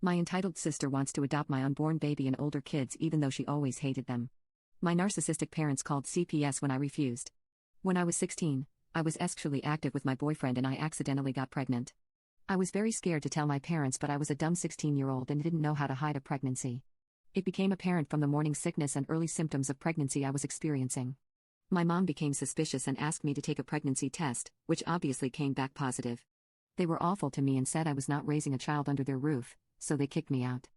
My entitled sister wants to adopt my unborn baby and older kids even though she always hated them. My narcissistic parents called CPS when I refused. When I was 16, I was sexually active with my boyfriend and I accidentally got pregnant. I was very scared to tell my parents, but I was a dumb 16-year-old and didn't know how to hide a pregnancy. It became apparent from the morning sickness and early symptoms of pregnancy I was experiencing. My mom became suspicious and asked me to take a pregnancy test, which obviously came back positive. They were awful to me and said I was not raising a child under their roof, so they kicked me out.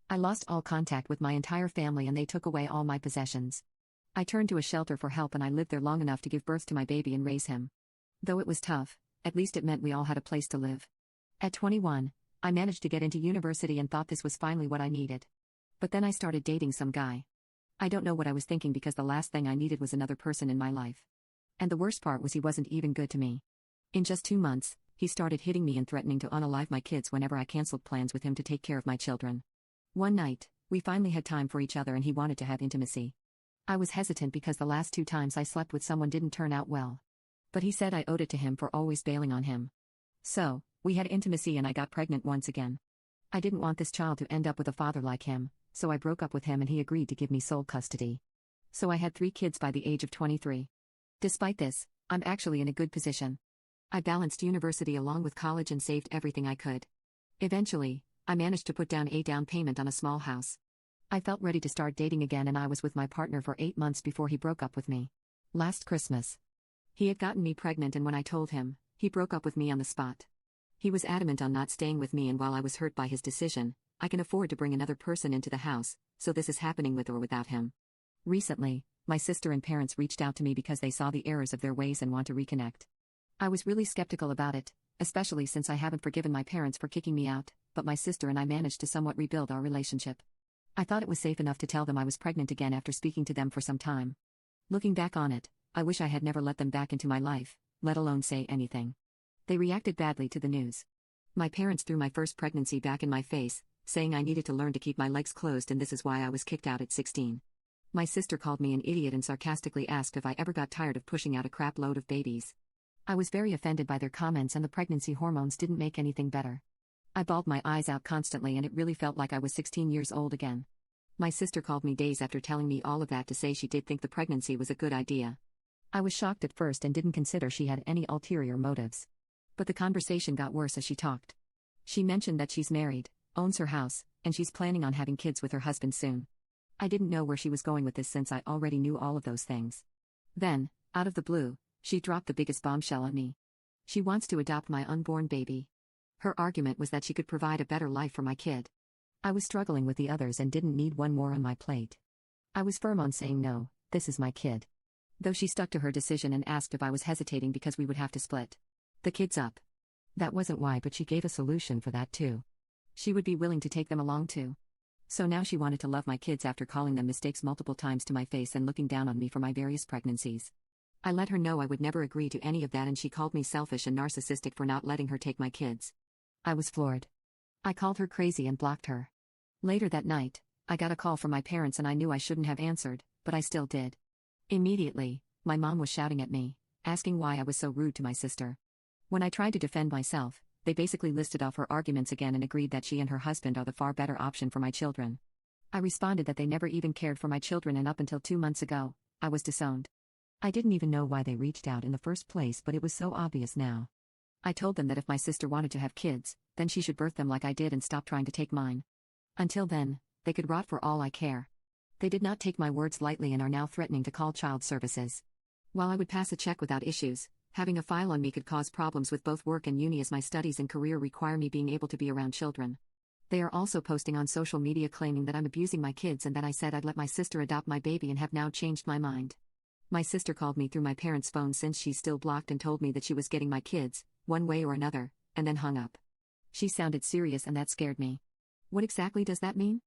I lost all contact with my entire family and they took away all my possessions. I turned to a shelter for help and I lived there long enough to give birth to my baby and raise him. Though it was tough, at least it meant we all had a place to live. At 21, I managed to get into university and thought this was finally what I needed. But then I started dating some guy. I don't know what I was thinking because the last thing I needed was another person in my life. And the worst part was he wasn't even good to me. In just 2 months, he started hitting me and threatening to unalive my kids whenever I canceled plans with him to take care of my children. One night, we finally had time for each other and he wanted to have intimacy. I was hesitant because the last 2 times I slept with someone didn't turn out well. But he said I owed it to him for always bailing on him. So, we had intimacy and I got pregnant once again. I didn't want this child to end up with a father like him, so I broke up with him and he agreed to give me sole custody. So I had 3 kids by the age of 23. Despite this, I'm actually in a good position. I balanced university along with college and saved everything I could. Eventually, I managed to put down a down payment on a small house. I felt ready to start dating again and I was with my partner for 8 months before he broke up with me. Last Christmas. He had gotten me pregnant and when I told him, he broke up with me on the spot. He was adamant on not staying with me and while I was hurt by his decision, I can afford to bring another person into the house, so this is happening with or without him. Recently, my sister and parents reached out to me because they saw the errors of their ways and want to reconnect. I was really skeptical about it, especially since I haven't forgiven my parents for kicking me out, but my sister and I managed to somewhat rebuild our relationship. I thought it was safe enough to tell them I was pregnant again after speaking to them for some time. Looking back on it, I wish I had never let them back into my life, let alone say anything. They reacted badly to the news. My parents threw my first pregnancy back in my face, saying I needed to learn to keep my legs closed and this is why I was kicked out at 16. My sister called me an idiot and sarcastically asked if I ever got tired of pushing out a crap load of babies. I was very offended by their comments and the pregnancy hormones didn't make anything better. I bawled my eyes out constantly and it really felt like I was 16 years old again. My sister called me days after telling me all of that to say she did think the pregnancy was a good idea. I was shocked at first and didn't consider she had any ulterior motives. But the conversation got worse as she talked. She mentioned that she's married, owns her house, and she's planning on having kids with her husband soon. I didn't know where she was going with this since I already knew all of those things. Then, out of the blue, she dropped the biggest bombshell on me. She wants to adopt my unborn baby. Her argument was that she could provide a better life for my kid. I was struggling with the others and didn't need one more on my plate. I was firm on saying no, this is my kid. Though she stuck to her decision and asked if I was hesitating because we would have to split the kids up. That wasn't why, but she gave a solution for that too. She would be willing to take them along too. So now she wanted to love my kids after calling them mistakes multiple times to my face and looking down on me for my various pregnancies. I let her know I would never agree to any of that and she called me selfish and narcissistic for not letting her take my kids. I was floored. I called her crazy and blocked her. Later that night, I got a call from my parents and I knew I shouldn't have answered, but I still did. Immediately, my mom was shouting at me, asking why I was so rude to my sister. When I tried to defend myself, they basically listed off her arguments again and agreed that she and her husband are the far better option for my children. I responded that they never even cared for my children and up until 2 months ago, I was disowned. I didn't even know why they reached out in the first place, but it was so obvious now. I told them that if my sister wanted to have kids, then she should birth them like I did and stop trying to take mine. Until then, they could rot for all I care. They did not take my words lightly and are now threatening to call child services. While I would pass a check without issues, having a file on me could cause problems with both work and uni as my studies and career require me being able to be around children. They are also posting on social media claiming that I'm abusing my kids and that I said I'd let my sister adopt my baby and have now changed my mind. My sister called me through my parents' phone since she's still blocked and told me that she was getting my kids, one way or another, and then hung up. She sounded serious and that scared me. What exactly does that mean?